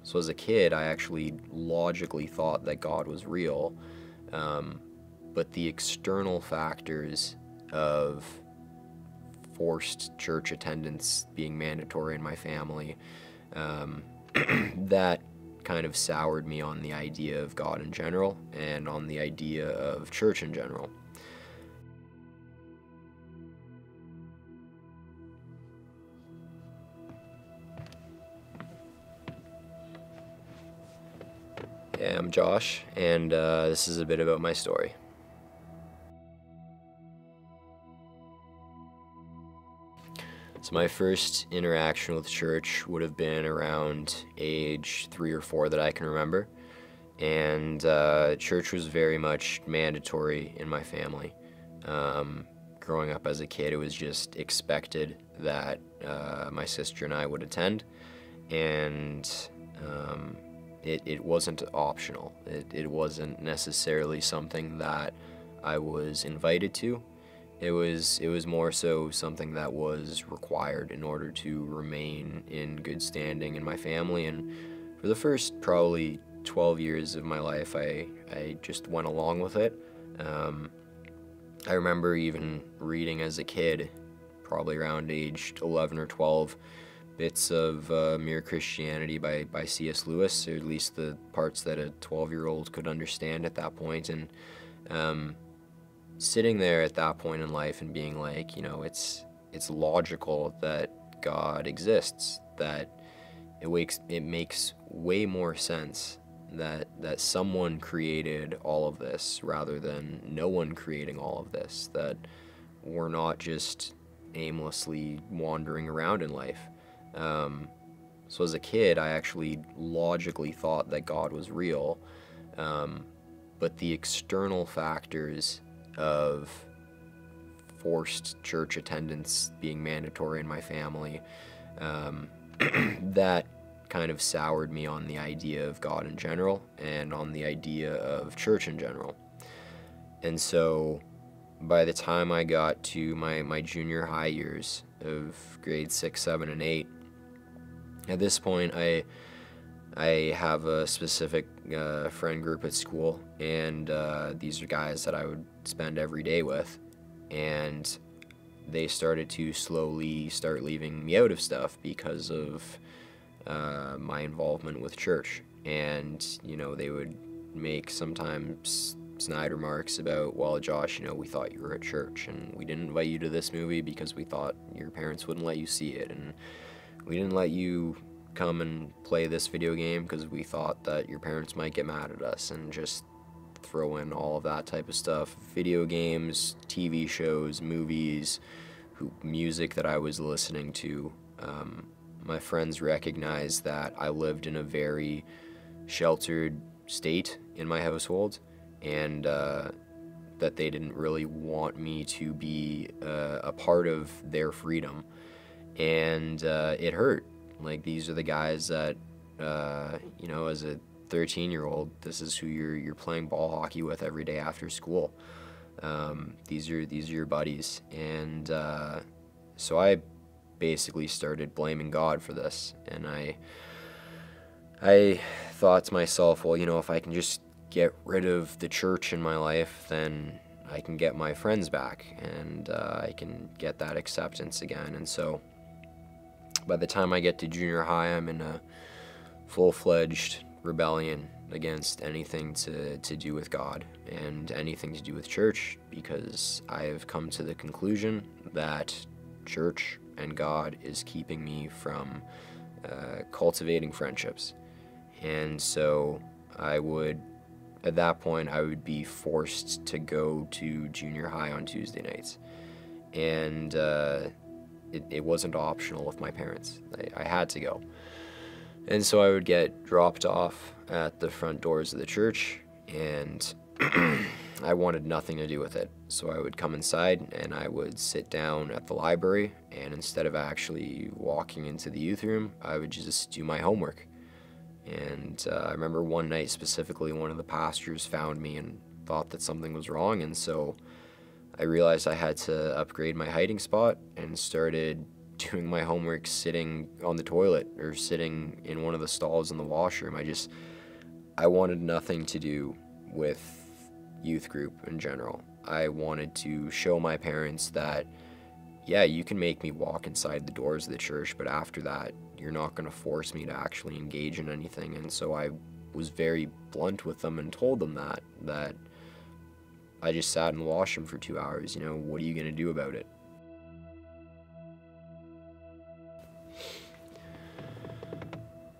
So as a kid, I actually logically thought that God was real, but the external factors of forced church attendance being mandatory in my family, that kind of soured me on the idea of God in general and on the idea of church in general. Yeah, I'm Josh, and this is a bit about my story. So my first interaction with church would have been around age 3 or 4 that I can remember, and church was very much mandatory in my family. Growing up as a kid, it was just expected that my sister and I would attend, and it wasn't optional. It wasn't necessarily something that I was invited to. It was more so something that was required in order to remain in good standing in my family. And for the first probably 12 years of my life, I just went along with it. I remember even reading as a kid, probably around age 11 or 12, bits of Mere Christianity by C.S. Lewis, or at least the parts that a 12-year-old could understand at that point. And sitting there at that point in life and being like, it's logical that God exists, that it makes way more sense that someone created all of this rather than no one creating all of this, that we're not just aimlessly wandering around in life. So as a kid, I actually logically thought that God was real, but the external factors of forced church attendance being mandatory in my family, that kind of soured me on the idea of God in general and on the idea of church in general. And so by the time I got to my junior high years of grades 6, 7, and 8, at this point I have a specific friend group at school, and these are guys that I would spend every day with, and they started to slowly start leaving me out of stuff because of my involvement with church. And they would make sometimes snide remarks about, well, Josh, we thought you were at church, and we didn't invite you to this movie because we thought your parents wouldn't let you see it, and we didn't let you come and play this video game because we thought that your parents might get mad at us, and just throw in all of that type of stuff. Video games, TV shows, movies, music that I was listening to. My friends recognized that I lived in a very sheltered state in my household, and that they didn't really want me to be a part of their freedom, and it hurt. Like, these are the guys that, as a 13-year-old, this is who you're playing ball hockey with every day after school. These are your buddies, and so I basically started blaming God for this, and I thought to myself, well, if I can just get rid of the church in my life, then I can get my friends back, and I can get that acceptance again. And so by the time I get to junior high, I'm in a full-fledged rebellion against anything to do with God and anything to do with church, because I have come to the conclusion that church and God is keeping me from cultivating friendships. And so at that point, I would be forced to go to junior high on Tuesday nights. And it wasn't optional with my parents. I had to go. And so I would get dropped off at the front doors of the church, and I wanted nothing to do with it. So I would come inside and I would sit down at the library, and instead of actually walking into the youth room, I would just do my homework. And I remember one night specifically, one of the pastors found me and thought that something was wrong, and so I realized I had to upgrade my hiding spot and started doing my homework sitting on the toilet or sitting in one of the stalls in the washroom. I wanted nothing to do with youth group in general. I wanted to show my parents that, yeah, you can make me walk inside the doors of the church, but after that, you're not going to force me to actually engage in anything. And so I was very blunt with them and told them that I just sat in the washroom for 2 hours. What are you going to do about it?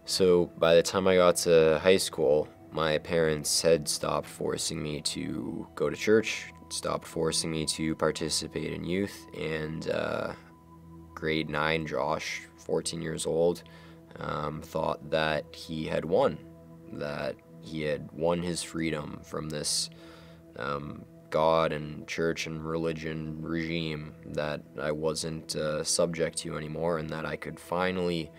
So by the time I got to high school, my parents had stopped forcing me to go to church, stopped forcing me to participate in youth, and grade 9 Josh, 14 years old, thought that he had won, that he had won his freedom from this God and church and religion regime that I wasn't subject to anymore, and that I could finally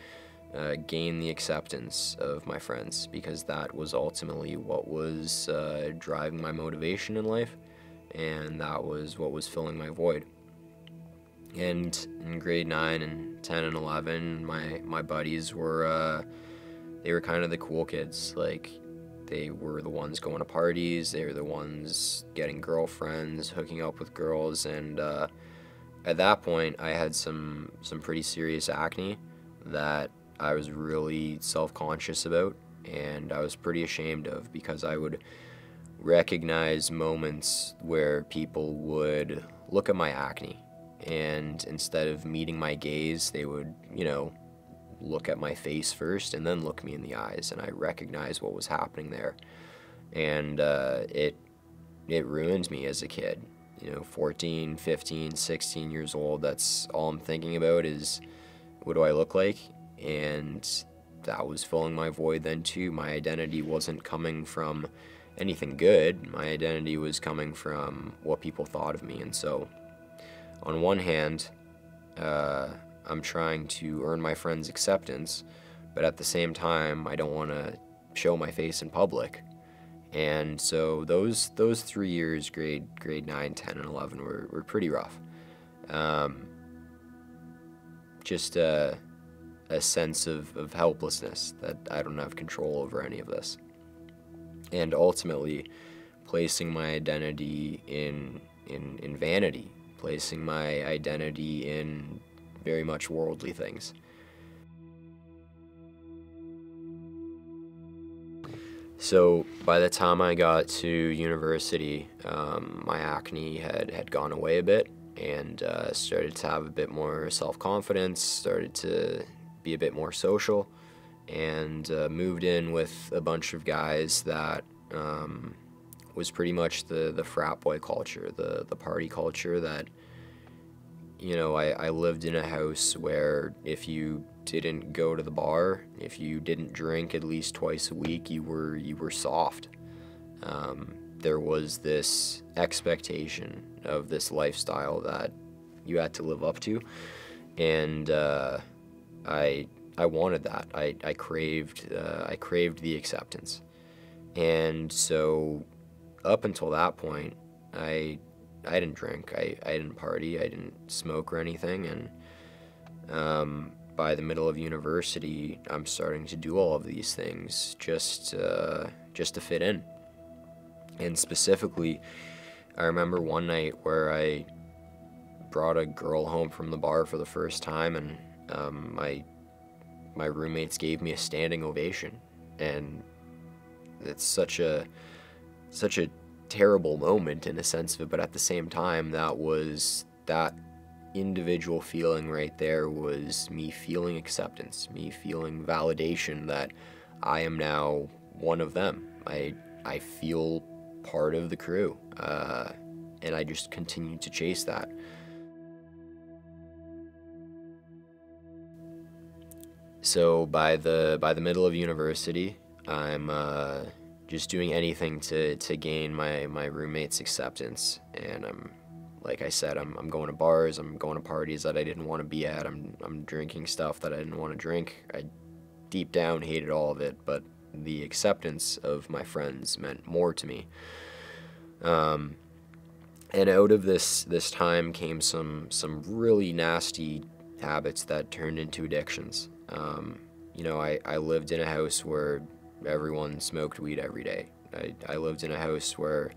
gain the acceptance of my friends, because that was ultimately what was driving my motivation in life, and that was what was filling my void. And in grade 9 and 10 and 11, my buddies were they were kind of the cool kids. Like, they were the ones going to parties, they were the ones getting girlfriends, hooking up with girls, and at that point I had some pretty serious acne that I was really self-conscious about, and I was pretty ashamed of, because I would recognize moments where people would look at my acne, and instead of meeting my gaze, they would, look at my face first and then look me in the eyes, and I recognized what was happening there. And it ruined me as a kid. 14, 15, 16 years old, that's all I'm thinking about is, what do I look like? And that was filling my void then too. My identity wasn't coming from anything good. My identity was coming from what people thought of me. And so, on one hand, I'm trying to earn my friends' acceptance, but at the same time, I don't want to show my face in public. And so those 3 years, grade 9, 10, and 11, were pretty rough. Just a sense of helplessness, that I don't have control over any of this. And ultimately, placing my identity in vanity, placing my identity in very much worldly things. So by the time I got to university, my acne had gone away a bit, and started to have a bit more self-confidence, started to be a bit more social, and moved in with a bunch of guys that was pretty much the frat boy culture, the party culture that, I lived in a house where if you didn't go to the bar, if you didn't drink at least twice a week, you were soft. There was this expectation of this lifestyle that you had to live up to, and I wanted that. I craved the acceptance, and so up until that point, I didn't drink, I didn't party, I didn't smoke or anything, and by the middle of university, I'm starting to do all of these things just to fit in. And specifically, I remember one night where I brought a girl home from the bar for the first time, and my roommates gave me a standing ovation, and it's such a terrible moment in a sense of it, but at the same time, that individual feeling right there was me feeling acceptance, me feeling validation that I am now one of them. I feel part of the crew, and I just continue to chase that. So by the middle of university, I'm just doing anything to gain my roommate's acceptance, and like I said, I'm going to bars, I'm going to parties that I didn't want to be at, I'm drinking stuff that I didn't want to drink. I deep down hated all of it, but the acceptance of my friends meant more to me. And out of this time came some really nasty habits that turned into addictions. I lived in a house where everyone smoked weed every day. I lived in a house where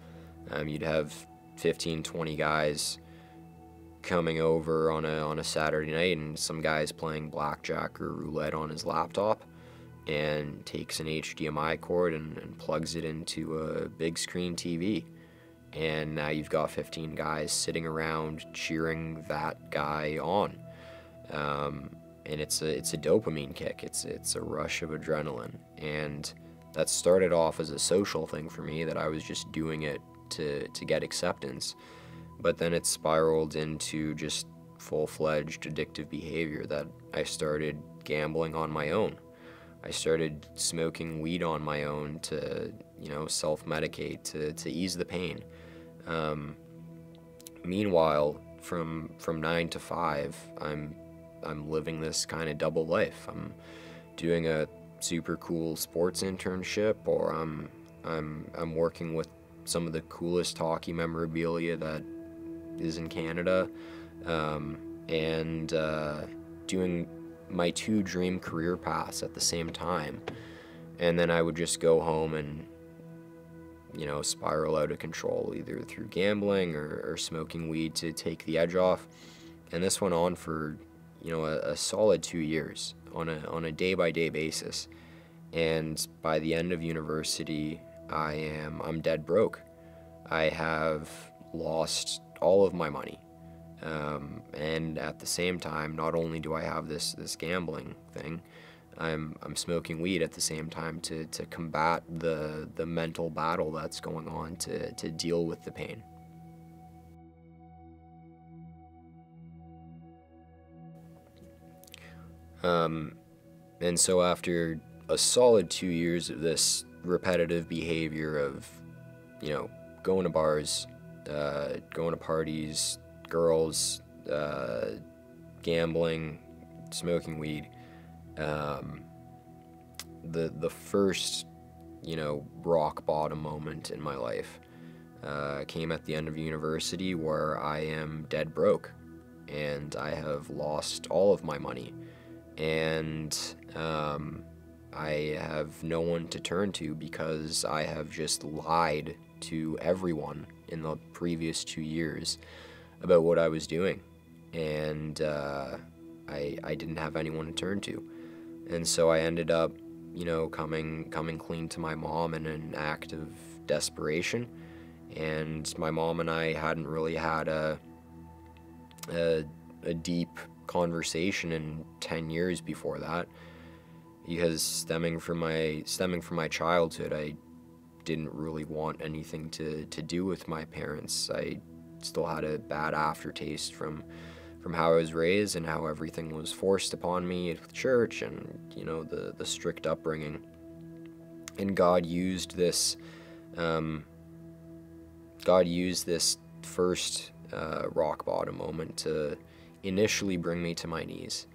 you'd have 15, 20 guys coming over on a Saturday night, and some guy's playing blackjack or roulette on his laptop and takes an HDMI cord and plugs it into a big screen TV. And now you've got 15 guys sitting around cheering that guy on. And it's a dopamine kick. It's a rush of adrenaline. And that started off as a social thing for me, that I was just doing it to get acceptance. But then it spiraled into just full-fledged addictive behavior, that I started gambling on my own. I started smoking weed on my own to, self-medicate, to ease the pain. Meanwhile, from 9 to 5, I'm living this kind of double life. I'm doing a super cool sports internship, or I'm working with some of the coolest hockey memorabilia that is in Canada, and doing my 2 dream career paths at the same time. And then I would just go home and spiral out of control, either through gambling or smoking weed to take the edge off. And this went on for a solid 2 years on a day-by-day basis. And by the end of university, I'm dead broke. I have lost all of my money, and at the same time, not only do I have this gambling thing, I'm smoking weed at the same time to combat the mental battle that's going on, to deal with the pain. And so after a solid 2 years of this repetitive behavior of, going to bars, going to parties, girls, gambling, smoking weed, the first, rock bottom moment in my life came at the end of university, where I am dead broke, and I have lost all of my money, and I have no one to turn to, because I have just lied to everyone in the previous 2 years about what I was doing, and I didn't have anyone to turn to. And so I ended up, coming clean to my mom in an act of desperation. And my mom and I hadn't really had a deep conversation in 10 years before that, because stemming from my childhood, I didn't really want anything to do with my parents. I still had a bad aftertaste from how I was raised and how everything was forced upon me at church, and the strict upbringing. And God used this first rock bottom moment to initially bring me to my knees,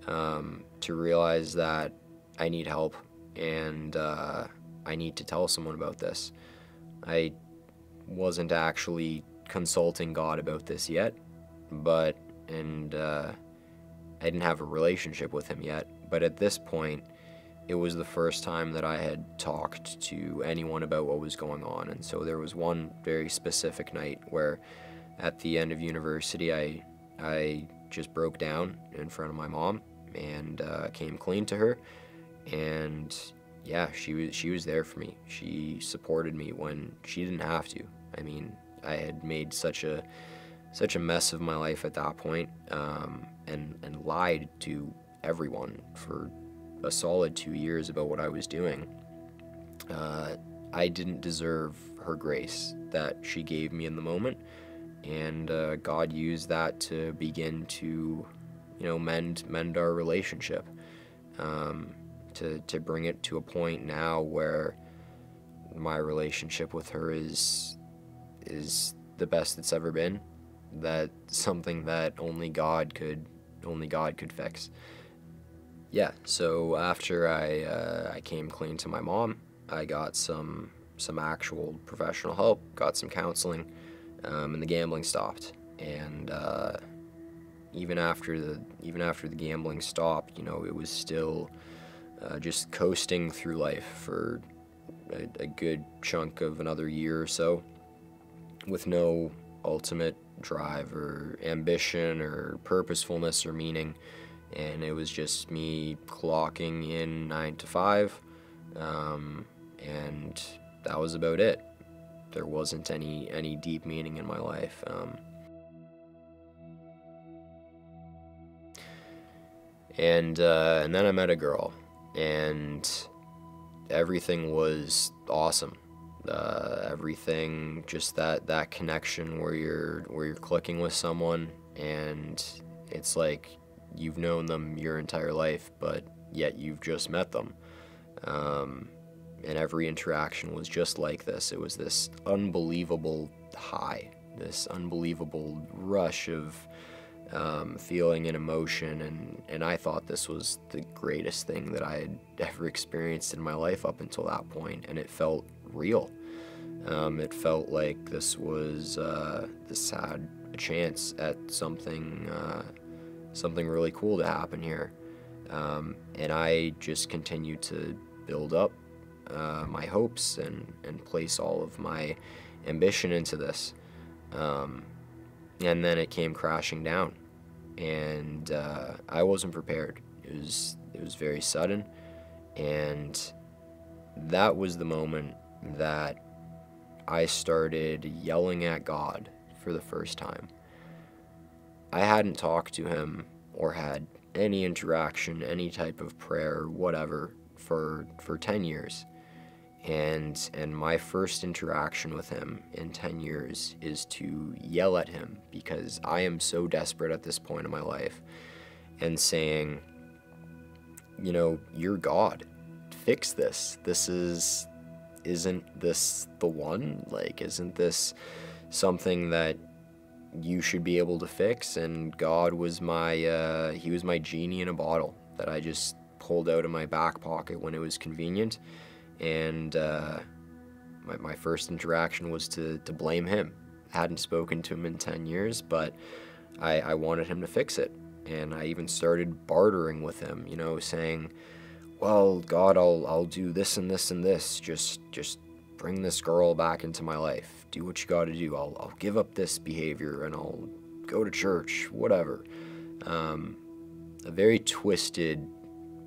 to realize that I need help, and I need to tell someone about this. I wasn't actually consulting God about this yet, I didn't have a relationship with him yet. But at this point, it was the first time that I had talked to anyone about what was going on. And so there was one very specific night where, at the end of university, I just broke down in front of my mom and came clean to her. And yeah, she was there for me. She supported me when she didn't have to. I mean, I had made such a mess of my life at that point, and lied to everyone for a solid 2 years about what I was doing. I didn't deserve her grace that she gave me in the moment, and God used that to begin to, mend our relationship, to bring it to a point now where my relationship with her is the best it's ever been. That's something that only God could fix. Yeah, so after I came clean to my mom, I got some actual professional help, got some counseling, and the gambling stopped. And even after the gambling stopped, it was still just coasting through life for a good chunk of another year or so, with no ultimate drive or ambition or purposefulness or meaning. And it was just me clocking in 9 to 5, and that was about it. There wasn't any deep meaning in my life. And then I met a girl, and everything was awesome. Everything, just that connection where you're clicking with someone, and it's like you've known them your entire life, but yet you've just met them. And every interaction was just like this. It was this unbelievable high, this unbelievable rush of feeling and emotion, and I thought this was the greatest thing that I had ever experienced in my life up until that point, and it felt real. It felt like this had a chance at something really cool to happen here, and I just continued to build up my hopes and place all of my ambition into this. And then it came crashing down, and I wasn't prepared. It was very sudden, and that was the moment that I started yelling at God for the first time. I hadn't talked to him or had any interaction, any type of prayer, whatever, for 10 years. And my first interaction with him in 10 years is to yell at him, because I am so desperate at this point in my life, and saying, you're God. Fix this. Isn't this the one? Like, isn't this something that you should be able to fix? And God was he was my genie in a bottle that I just pulled out of my back pocket when it was convenient. And my first interaction was to blame him. I hadn't spoken to him in 10 years, but I wanted him to fix it. And I even started bartering with him, saying, well, God, I'll do this and this and this. Just bring this girl back into my life. Do what you got to do. I'll give up this behavior, and I'll go to church, whatever. A very twisted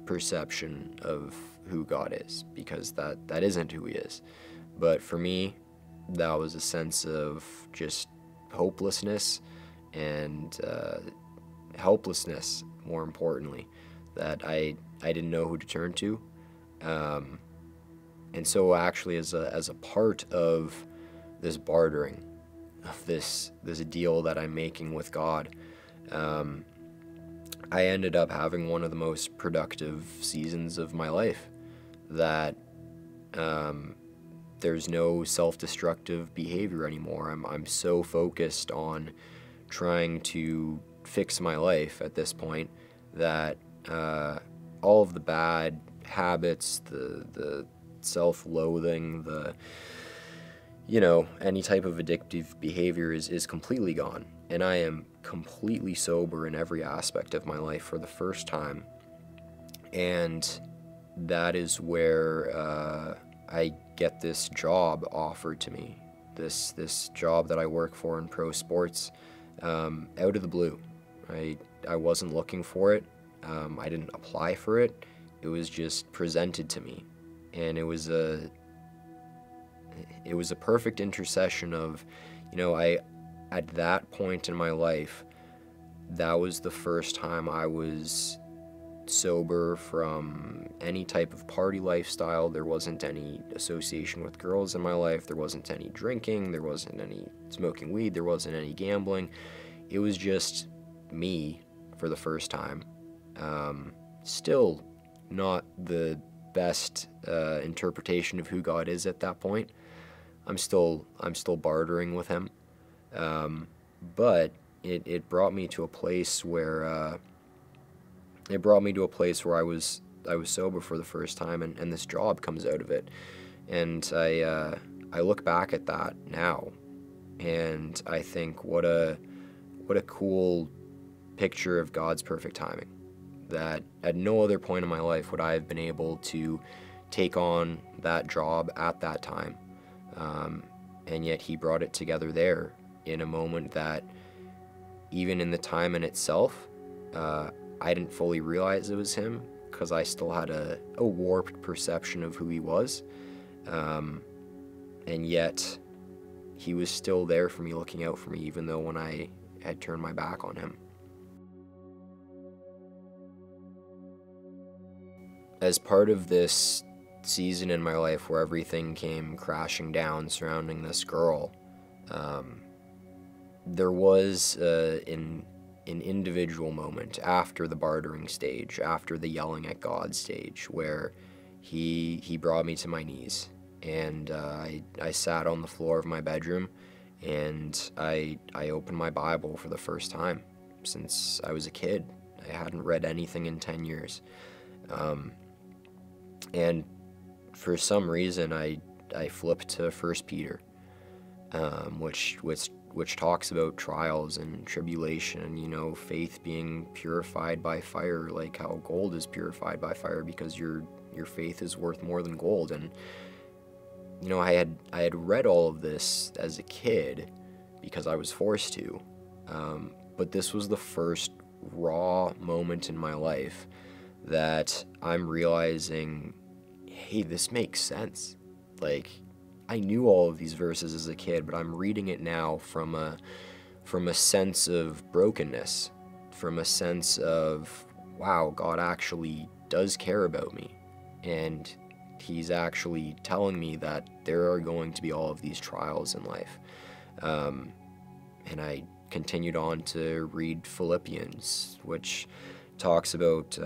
perception of who God is, because that isn't who he is. But for me, that was a sense of just hopelessness, and helplessness, more importantly, that I didn't know who to turn to. And so actually, as a part of this bartering, of this deal that I'm making with God, I ended up having one of the most productive seasons of my life. That there's no self-destructive behavior anymore. I'm so focused on trying to fix my life at this point that all of the bad habits, the self-loathing, any type of addictive behavior is completely gone. And I am completely sober in every aspect of my life for the first time. And that is where I get this job offered to me, this job that I work for in pro sports, out of the blue. I wasn't looking for it. I didn't apply for it. It was just presented to me, and it was a perfect intercession of, at that point in my life, that was the first time I was sober from any type of party lifestyle. There wasn't any association with girls in my life. There wasn't any drinking. There wasn't any smoking weed. There wasn't any gambling. It was just me for the first time. Still not the best interpretation of who God is at that point. I'm still bartering with him. But it brought me to a place where I was sober for the first time, and this job comes out of it. And I look back at that now, and I think what a cool picture of God's perfect timing. That at no other point in my life would I have been able to take on that job at that time. And yet he brought it together there in a moment that, even in the time in itself, I didn't fully realize it was him, because I still had a warped perception of who he was. And yet he was still there for me, looking out for me, even though when I had turned my back on him. As part of this season in my life where everything came crashing down surrounding this girl, there was an individual moment after the bartering stage, after the yelling at God stage, where he brought me to my knees, and I sat on the floor of my bedroom, and I opened my Bible for the first time since I was a kid. I hadn't read anything in 10 years. And for some reason, I flipped to 1 Peter, which talks about trials and tribulation, and, faith being purified by fire, like how gold is purified by fire, because your faith is worth more than gold. And I had read all of this as a kid because I was forced to, but this was the first raw moment in my life that I'm realizing, hey, this makes sense. Like, I knew all of these verses as a kid, but I'm reading it now from a sense of brokenness, from a sense of, wow, God actually does care about me, and he's actually telling me that there are going to be all of these trials in life. And I continued on to read Philippians, which talks about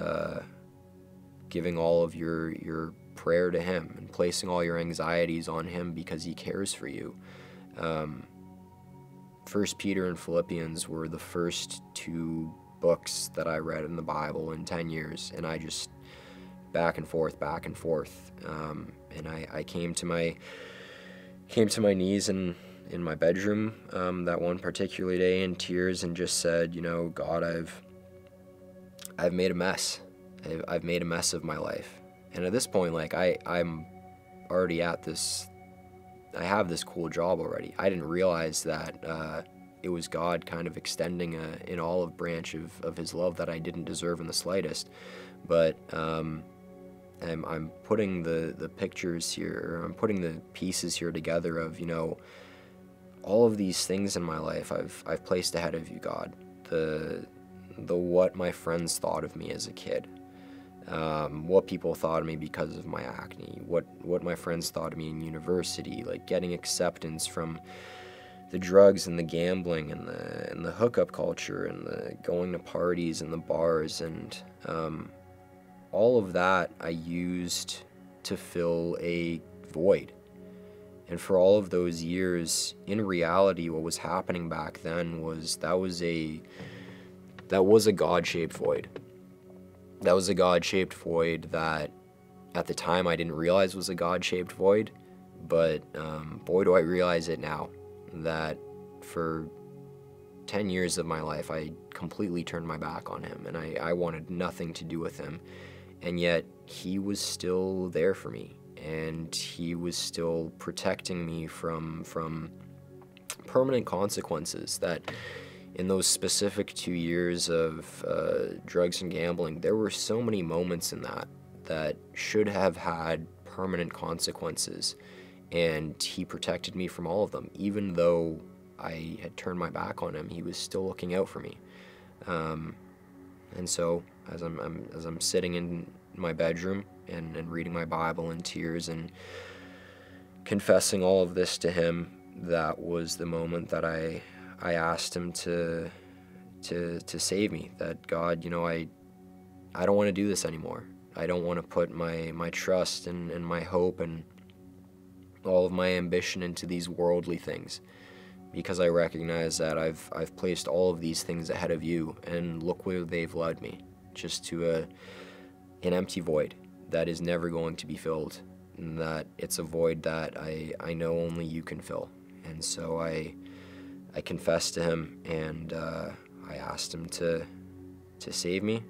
giving all of your prayer to him and placing all your anxieties on him because he cares for you. 1 Peter and Philippians were the first two books that I read in the Bible in 10 years, and I just back and forth. And I came to my knees in my bedroom that one particular day in tears, and just said, God, I've made a mess. I've made a mess of my life. And at this point, like, I'm already at this, I have this cool job already. I didn't realize that it was God kind of extending an olive branch of his love that I didn't deserve in the slightest. But I'm putting the pictures here, or I'm putting the pieces here together of, all of these things in my life I've placed ahead of you, God. The what my friends thought of me as a kid. What people thought of me because of my acne, what my friends thought of me in university, like getting acceptance from the drugs and the gambling and the hookup culture and the going to parties and the bars, and all of that I used to fill a void. And for all of those years, in reality, what was happening back then was that was a God-shaped void. That was a God-shaped void that at the time I didn't realize was a God-shaped void, but boy, do I realize it now, that for 10 years of my life I completely turned my back on him, and I wanted nothing to do with him, and yet he was still there for me, and he was still protecting me from permanent consequences that in those specific 2 years of drugs and gambling, there were so many moments in that should have had permanent consequences, and he protected me from all of them. Even though I had turned my back on him, he was still looking out for me. And so, as I'm sitting in my bedroom and reading my Bible in tears and confessing all of this to him, that was the moment that I asked him to save me. That, God, I don't want to do this anymore. I don't want to put my trust and my hope and all of my ambition into these worldly things, because I recognize that I've placed all of these things ahead of you, and look where they've led me, just to an empty void that is never going to be filled, and that it's a void that I know only you can fill. And so I confessed to him, and I asked him to save me.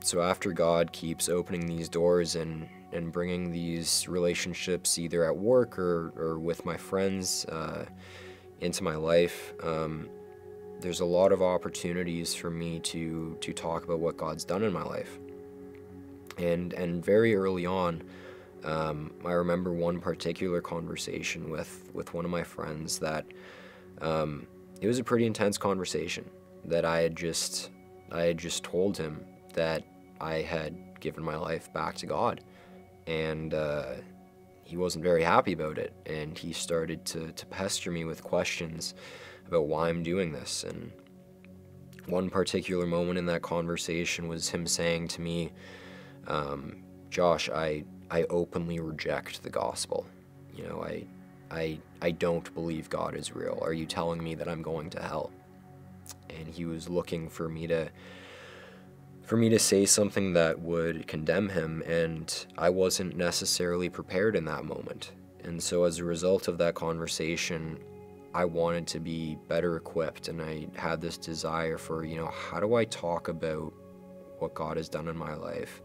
So after God keeps opening these doors and bringing these relationships either at work or with my friends into my life, there's a lot of opportunities for me to talk about what God's done in my life. And very early on, I remember one particular conversation with one of my friends that it was a pretty intense conversation that I had just told him that I had given my life back to God, and he wasn't very happy about it, and he started to pester me with questions about why I'm doing this. And one particular moment in that conversation was him saying to me, Josh, I openly reject the gospel. You know, I don't believe God is real. Are you telling me that I'm going to hell? And he was looking for me to say something that would condemn him, and I wasn't necessarily prepared in that moment. And so as a result of that conversation, I wanted to be better equipped, and I had this desire for, how do I talk about what God has done in my life?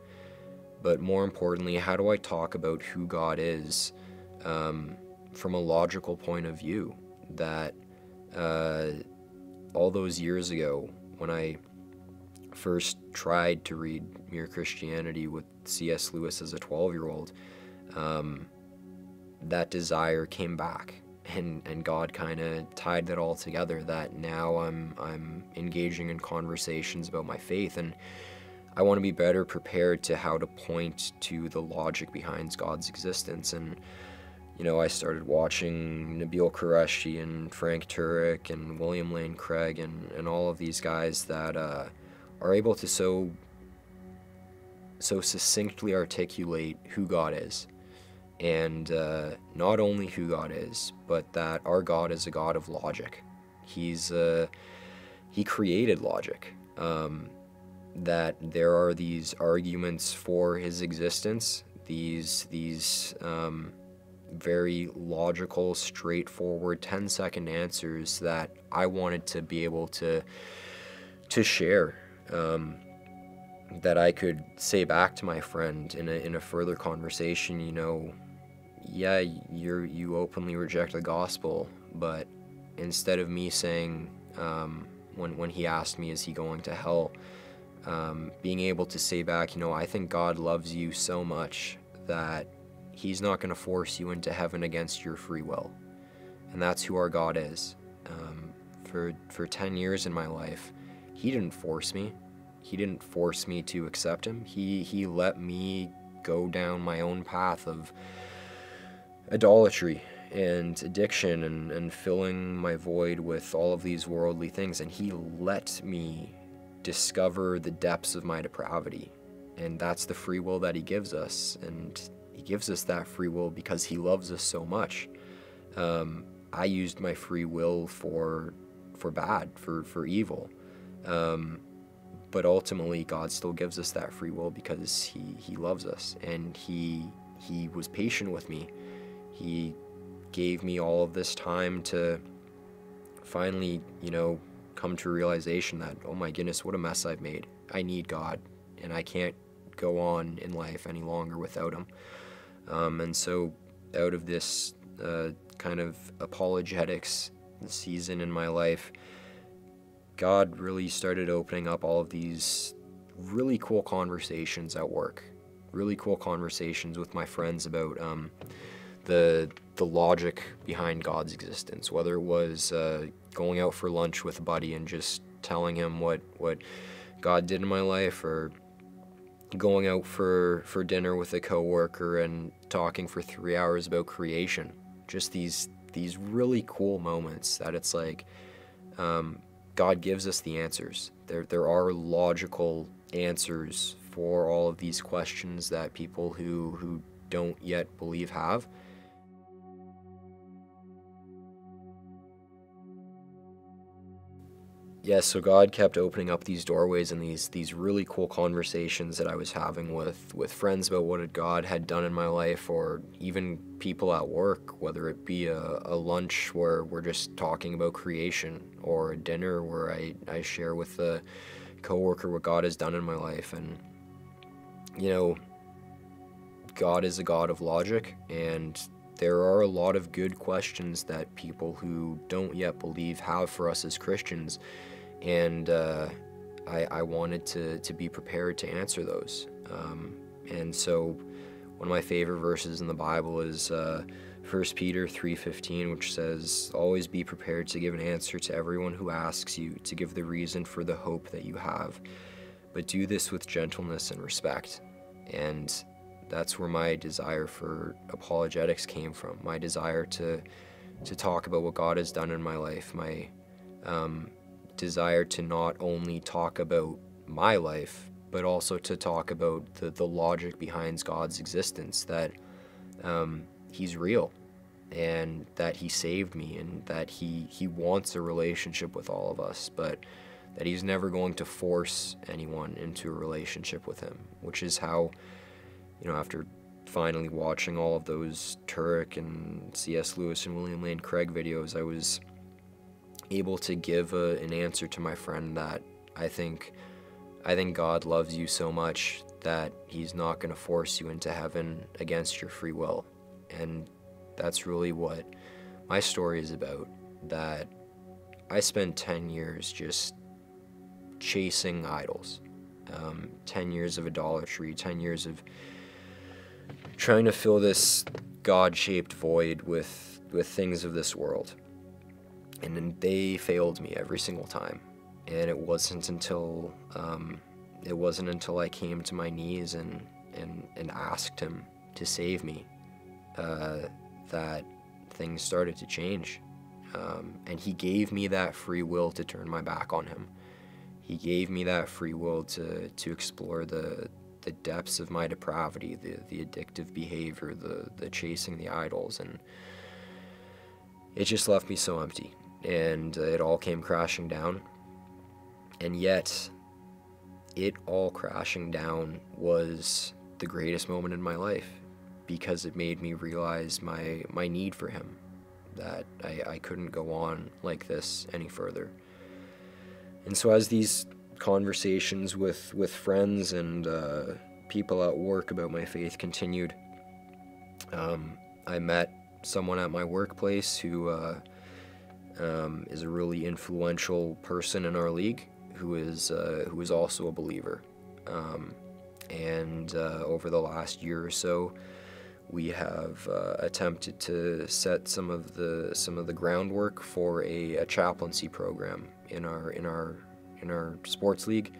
But more importantly, how do I talk about who God is from a logical point of view? That all those years ago, when I first tried to read Mere Christianity with C.S. Lewis as a 12-year-old, that desire came back, and God kind of tied that all together, that now I'm engaging in conversations about my faith, and I want to be better prepared to how to point to the logic behind God's existence. And I started watching Nabil Qureshi and Frank Turek and William Lane Craig and all of these guys that are able to so succinctly articulate who God is. And not only who God is, but that our God is a God of logic. He created logic. That there are these arguments for his existence, these very logical, straightforward 10-second answers that I wanted to be able to share, that I could say back to my friend in a further conversation. Yeah, you openly reject the gospel, but instead of me saying, when he asked me, is he going to hell, being able to say back, I think God loves you so much that he's not going to force you into heaven against your free will. And that's who our God is. For 10 years in my life, he didn't force me. He didn't force me to accept him. He let me go down my own path of idolatry and addiction and filling my void with all of these worldly things. And he let me discover the depths of my depravity. And that's the free will that he gives us. And he gives us that free will because he loves us so much. I used my free will for bad, for evil. But ultimately, God still gives us that free will because he loves us. And he was patient with me. He gave me all of this time to finally, come to a realization that, oh my goodness, what a mess I've made. I need God, and I can't go on in life any longer without him. And so out of this kind of apologetics season in my life, God really started opening up all of these really cool conversations at work, really cool conversations with my friends about the logic behind God's existence, whether it was going out for lunch with a buddy and just telling him what God did in my life, or going out for dinner with a coworker and talking for 3 hours about creation. Just these really cool moments that it's like God gives us the answers. There are logical answers for all of these questions that people who don't yet believe have. yeah, so God kept opening up these doorways and these really cool conversations that I was having with friends about what God had done in my life, or even people at work, whether it be a lunch where we're just talking about creation, or a dinner where I share with a coworker what God has done in my life. And, you know, God is a God of logic, and there are a lot of good questions that people who don't yet believe have for us as Christians, and I wanted to be prepared to answer those. And so one of my favorite verses in the Bible is 1 Peter 3:15, which says, "Always be prepared to give an answer to everyone who asks you, to give the reason for the hope that you have. But do this with gentleness and respect." And that's where my desire for apologetics came from, my desire to talk about what God has done in my life, my desire to not only talk about my life, but also to talk about the logic behind God's existence, that he's real, and that he saved me, and that he wants a relationship with all of us, but that he's never going to force anyone into a relationship with him, which is how, you know, after finally watching all of those Turek and C.S. Lewis and William Lane Craig videos, I was able to give an answer to my friend that I think God loves you so much that he's not going to force you into heaven against your free will. And that's really what my story is about, that I spent 10 years just chasing idols, 10 years of idolatry, 10 years of trying to fill this God-shaped void with things of this world. And then they failed me every single time. And it wasn't until I came to my knees and asked him to save me that things started to change. And he gave me that free will to turn my back on him. He gave me that free will to explore the depths of my depravity, the addictive behavior, the chasing the idols, and it just left me so empty. And it all came crashing down. And yet, it all crashing down was the greatest moment in my life, because it made me realize my need for him, that I couldn't go on like this any further. And so as these conversations with friends and people at work about my faith continued, I met someone at my workplace who is a really influential person in our league, who is also a believer. And over the last year or so, we have attempted to set some of the groundwork for a chaplaincy program in our sports league.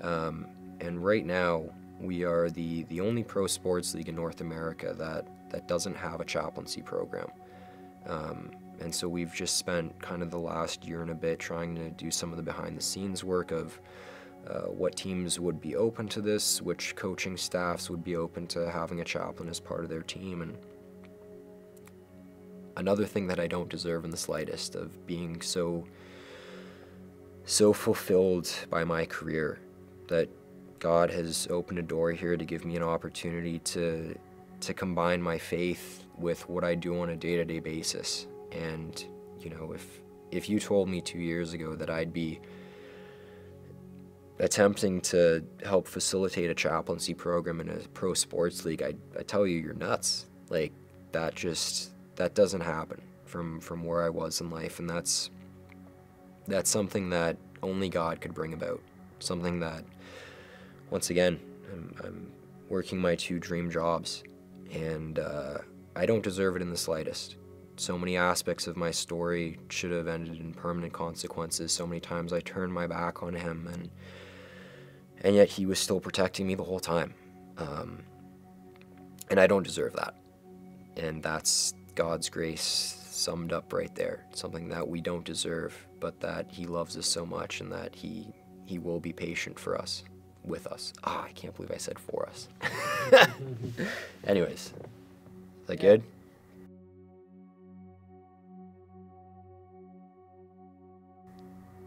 And right now, we are the only pro sports league in North America that doesn't have a chaplaincy program. And so we've just spent kind of the last year and a bit trying to do some of the behind-the-scenes work of what teams would be open to this, which coaching staffs would be open to having a chaplain as part of their team. And another thing that I don't deserve in the slightest, of being so fulfilled by my career, that God has opened a door here to give me an opportunity to combine my faith with what I do on a day-to-day basis. And, you know, if you told me 2 years ago that I'd be attempting to help facilitate a chaplaincy program in a pro sports league, I tell you, you're nuts. Like, that doesn't happen from where I was in life. And that's something that only God could bring about. Something that, once again, I'm working my 2 dream jobs, and I don't deserve it in the slightest. So many aspects of my story should have ended in permanent consequences. So many times I turned my back on him, and yet he was still protecting me the whole time. And I don't deserve that. And that's God's grace summed up right there. Something that we don't deserve, but that he loves us so much, and that he will be patient for us, with us. I can't believe I said for us. Anyways, is that good?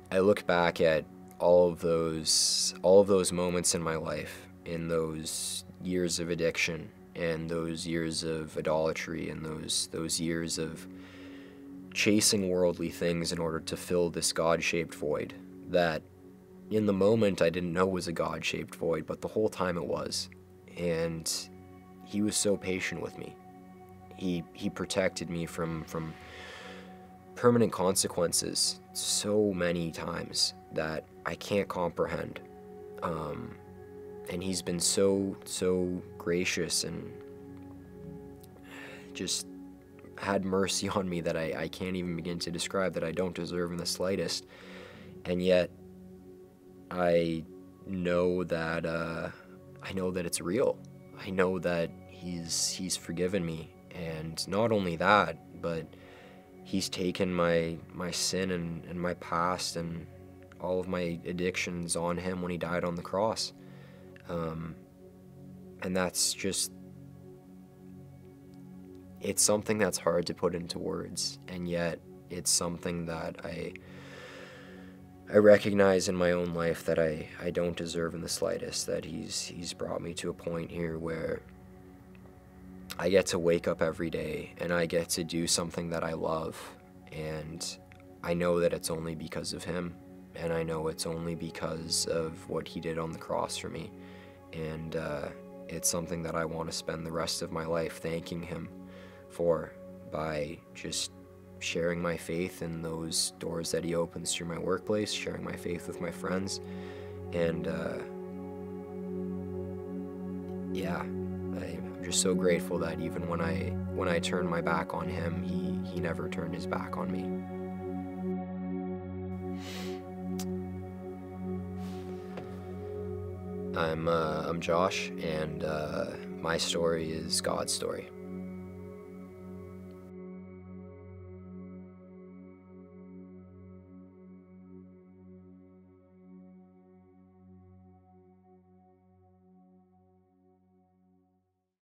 I look back at all of those moments in my life, in those years of addiction and those years of idolatry and those years of chasing worldly things in order to fill this God-shaped void that in the moment I didn't know was a God-shaped void, but the whole time it was. And he was so patient with me. He protected me from permanent consequences so many times that I can't comprehend. And he's been so gracious and just had mercy on me that I can't even begin to describe, that I don't deserve in the slightest. And yet I know that it's real. I know that he's forgiven me, and not only that, but he's taken my sin and my past and all of my addictions on him when he died on the cross. And that's just, it's something that's hard to put into words, and yet it's something that I recognize in my own life that I don't deserve in the slightest, that he's brought me to a point here where I get to wake up every day and I get to do something that I love, and I know that it's only because of him, and I know it's only because of what he did on the cross for me. And it's something that I want to spend the rest of my life thanking him for, by just sharing my faith in those doors that he opens through my workplace, sharing my faith with my friends. And yeah, I'm just so grateful that even when I turned my back on him, he never turned his back on me. I'm Josh, and my story is God's story.